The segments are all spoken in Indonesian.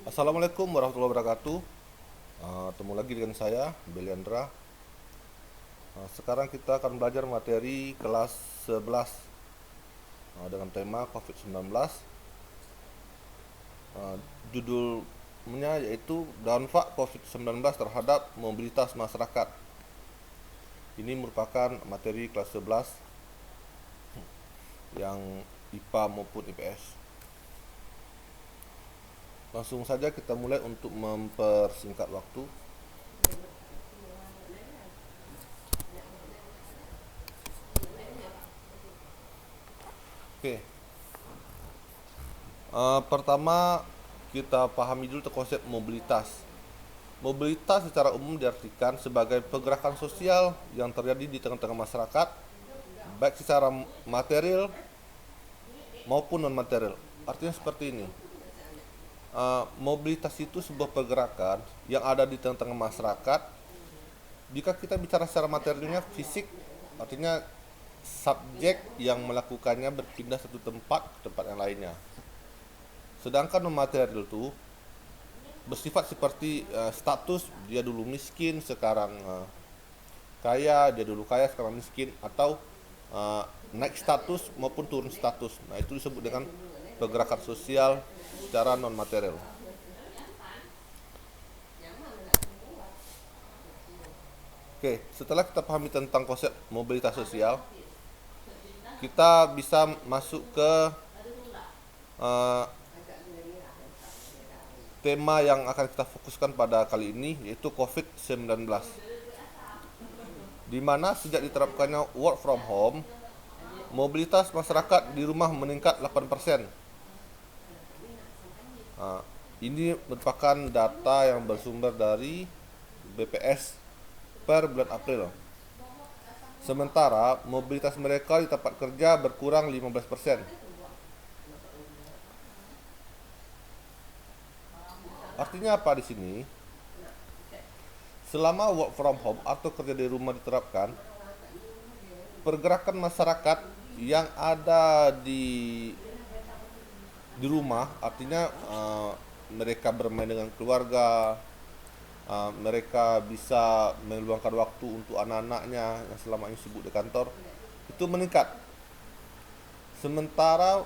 Assalamualaikum warahmatullahi wabarakatuh. Ketemu lagi dengan saya, Beliandra. Sekarang kita akan belajar materi kelas 11 dengan tema COVID-19. Judulnya yaitu dampak COVID-19 terhadap mobilitas masyarakat. Ini merupakan materi kelas 11 yang IPA maupun IPS. Langsung saja kita mulai untuk mempersingkat waktu. Oke, pertama kita pahami dulu konsep mobilitas. Mobilitas secara umum diartikan sebagai pergerakan sosial yang terjadi di tengah-tengah masyarakat, baik secara material maupun non material. Artinya seperti ini. Mobilitas itu sebuah pergerakan yang ada di tengah-tengah masyarakat. Jika kita bicara secara materialnya fisik, artinya subjek yang melakukannya berpindah satu tempat ke tempat yang lainnya. Sedangkan non material itu bersifat seperti status, dia dulu miskin sekarang kaya, dia dulu kaya sekarang miskin, atau naik status maupun turun status. Nah, itu disebut dengan pergerakan sosial secara non material. Oke, setelah kita pahami tentang konsep mobilitas sosial, kita bisa masuk ke uh, tema yang akan kita fokuskan pada kali ini, yaitu COVID-19. Di mana sejak diterapkannya work from home, mobilitas masyarakat di rumah meningkat 8%. Ini merupakan data yang bersumber dari BPS per bulan April. Sementara mobilitas mereka di tempat kerja berkurang 15%. Artinya apa di sini? Selama work from home atau kerja di rumah diterapkan, pergerakan masyarakat yang ada di rumah, artinya mereka bermain dengan keluarga, mereka bisa meluangkan waktu untuk anak-anaknya yang selama ini sibuk di kantor, itu meningkat. Sementara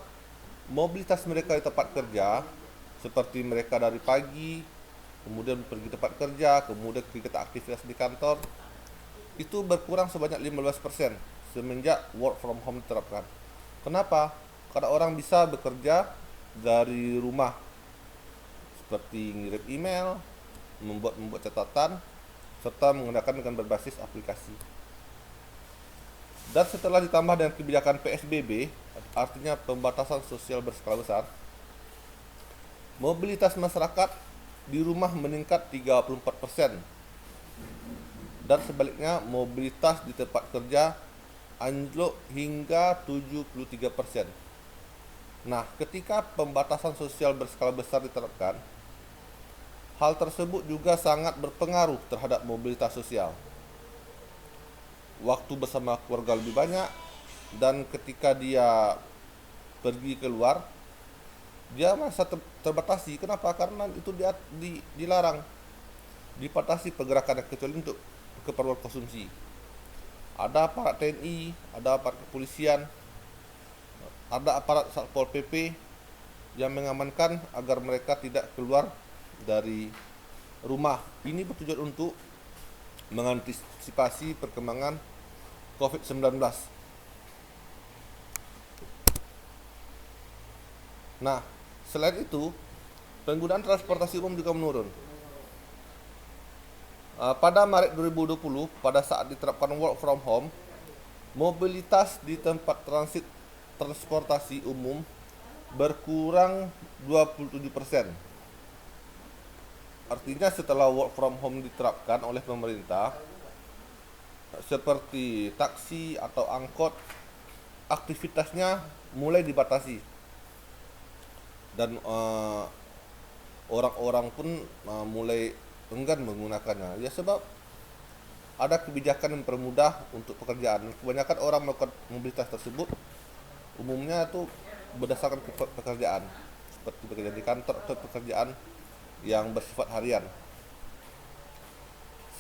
mobilitas mereka di tempat kerja, seperti mereka dari pagi kemudian pergi tempat kerja, kemudian kegiatan aktivitas di kantor, itu berkurang sebanyak 15% semenjak work from home diterapkan. Kenapa? Karena orang bisa bekerja dari rumah, seperti ngirim email, membuat catatan, serta menggunakan dengan berbasis aplikasi. Dan setelah ditambah dengan kebijakan PSBB, artinya pembatasan sosial berskala besar, mobilitas masyarakat di rumah meningkat 34%. Dan sebaliknya mobilitas di tempat kerja anjlok hingga 73%. Nah, ketika pembatasan sosial berskala besar diterapkan, hal tersebut juga sangat berpengaruh terhadap mobilitas sosial. Waktu bersama keluarga lebih banyak, dan ketika dia pergi keluar, dia merasa terbatasi. Kenapa? Karena itu dilarang, dibatasi pergerakan kecuali untuk keperluan konsumsi. Ada aparat TNI, ada aparat kepolisian, ada aparat Satpol PP yang mengamankan agar mereka tidak keluar dari rumah. Ini bertujuan untuk mengantisipasi perkembangan COVID-19. Nah, selain itu, penggunaan transportasi umum juga menurun. Pada Maret 2020, pada saat diterapkan work from home, mobilitas di tempat transit transportasi umum berkurang 27%. Artinya setelah work from home diterapkan oleh pemerintah, seperti taksi atau angkot, aktivitasnya mulai dibatasi. Dan orang-orang pun mulai enggan menggunakannya. Ya, sebab ada kebijakan yang mempermudah untuk pekerjaan. Kebanyakan orang melakukan mobilitas tersebut umumnya itu berdasarkan pekerjaan, seperti pekerjaan di kantor atau pekerjaan yang bersifat harian.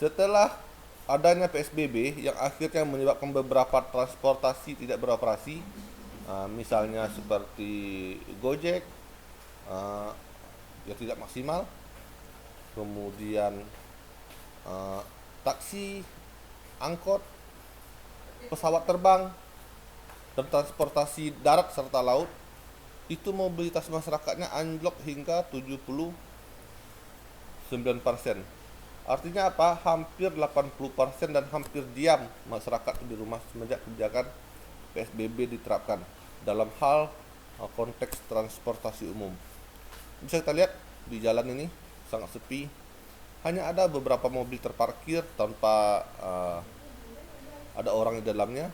Setelah adanya PSBB yang akhirnya menyebabkan beberapa transportasi tidak beroperasi, misalnya seperti Gojek yang tidak maksimal, kemudian taksi, angkot, pesawat terbang, dan transportasi darat serta laut, itu mobilitas masyarakatnya anjlok hingga 79%. Artinya apa? Hampir 80% dan hampir diam masyarakat di rumah semenjak kebijakan PSBB diterapkan dalam hal konteks transportasi umum. Bisa kita lihat di jalan ini sangat sepi. Hanya ada beberapa mobil terparkir tanpa ada orang di dalamnya,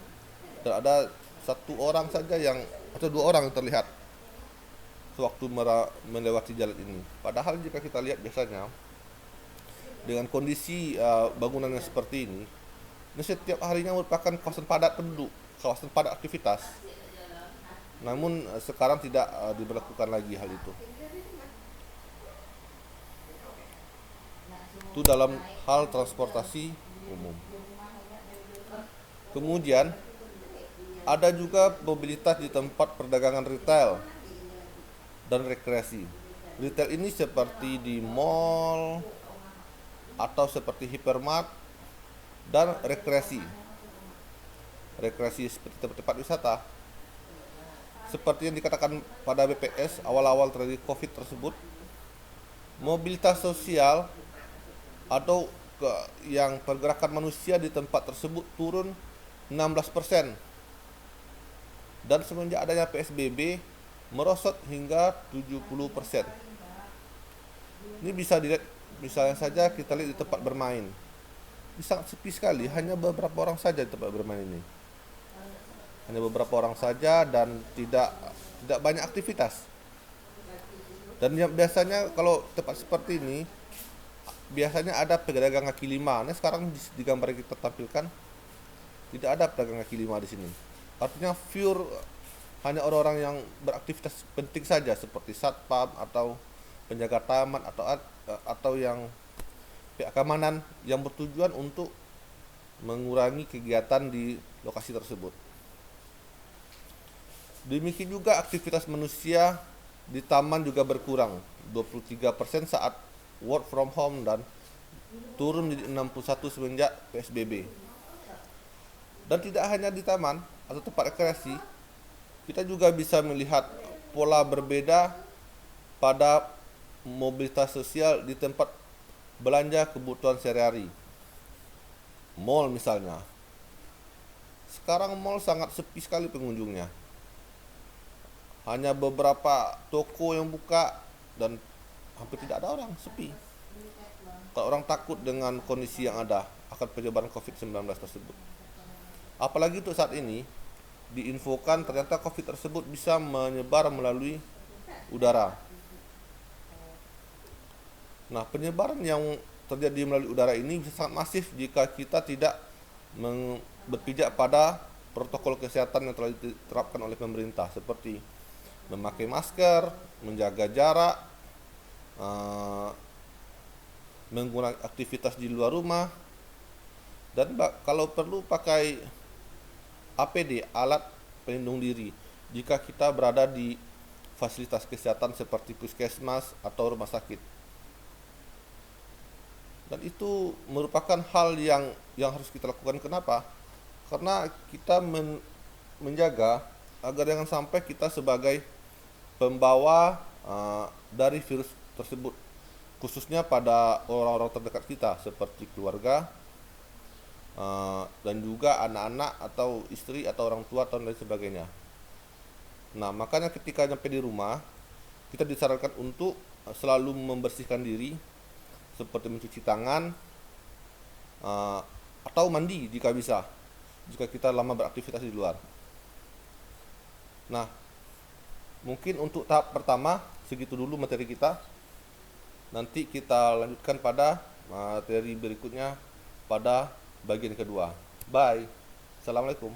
dan ada satu orang saja yang atau dua orang yang terlihat sewaktu melewati jalan ini. Padahal jika kita lihat biasanya dengan kondisi bangunannya seperti ini setiap harinya merupakan kawasan padat penduduk, kawasan padat aktivitas. Namun sekarang tidak diberlakukan lagi hal itu. Itu dalam hal transportasi umum. Kemudian ada juga mobilitas di tempat perdagangan retail dan rekreasi. Retail ini seperti di mall atau seperti hypermart, dan rekreasi seperti tempat wisata. Seperti yang dikatakan pada BPS awal-awal terjadi COVID tersebut, mobilitas sosial atau yang pergerakan manusia di tempat tersebut turun 16%, dan semenjak adanya PSBB merosot hingga 70%. Ini bisa dilihat, misalnya saja kita lihat di tempat bermain, ini sangat sepi sekali, hanya beberapa orang saja di tempat bermain ini, hanya beberapa orang saja, dan tidak banyak aktivitas. Dan yang biasanya kalau tempat seperti ini biasanya ada pedagang kaki lima. Nah, sekarang di gambar yang kita tampilkan tidak ada pedagang kaki lima di sini. Artinya pure hanya orang-orang yang beraktivitas penting saja seperti satpam atau penjaga taman atau yang pihak keamanan yang bertujuan untuk mengurangi kegiatan di lokasi tersebut. Demikian juga aktivitas manusia di taman juga berkurang 23% saat work from home dan turun menjadi 61 semenjak PSBB. Dan tidak hanya di taman atau tempat rekreasi, kita juga bisa melihat pola berbeda pada mobilitas sosial di tempat belanja kebutuhan sehari-hari. Mall misalnya. Sekarang mall sangat sepi sekali pengunjungnya. Hanya beberapa toko yang buka dan hampir tidak ada orang, sepi. Kalau orang takut dengan kondisi yang ada akan penyebaran COVID-19 tersebut. Apalagi untuk saat ini diinfokan ternyata COVID tersebut bisa menyebar melalui udara. Nah, penyebaran yang terjadi melalui udara ini bisa sangat masif jika kita tidak berpijak pada protokol kesehatan yang telah diterapkan oleh pemerintah, seperti memakai masker, menjaga jarak, mengurangi aktivitas di luar rumah, dan kalau perlu pakai APD, alat pelindung diri, jika kita berada di fasilitas kesehatan seperti puskesmas atau rumah sakit. Dan itu merupakan hal yang harus kita lakukan. Kenapa? Karena kita menjaga agar jangan sampai kita sebagai pembawa dari virus tersebut, khususnya pada orang-orang terdekat kita seperti keluarga, dan juga anak-anak atau istri atau orang tua atau lain sebagainya. Nah, makanya ketika nyampe di rumah, kita disarankan untuk selalu membersihkan diri, seperti mencuci tangan atau mandi jika bisa, jika kita lama beraktivitas di luar. Nah, mungkin untuk tahap pertama segitu dulu materi kita. Nanti kita lanjutkan pada materi berikutnya pada bagian kedua. Bye. Assalamualaikum.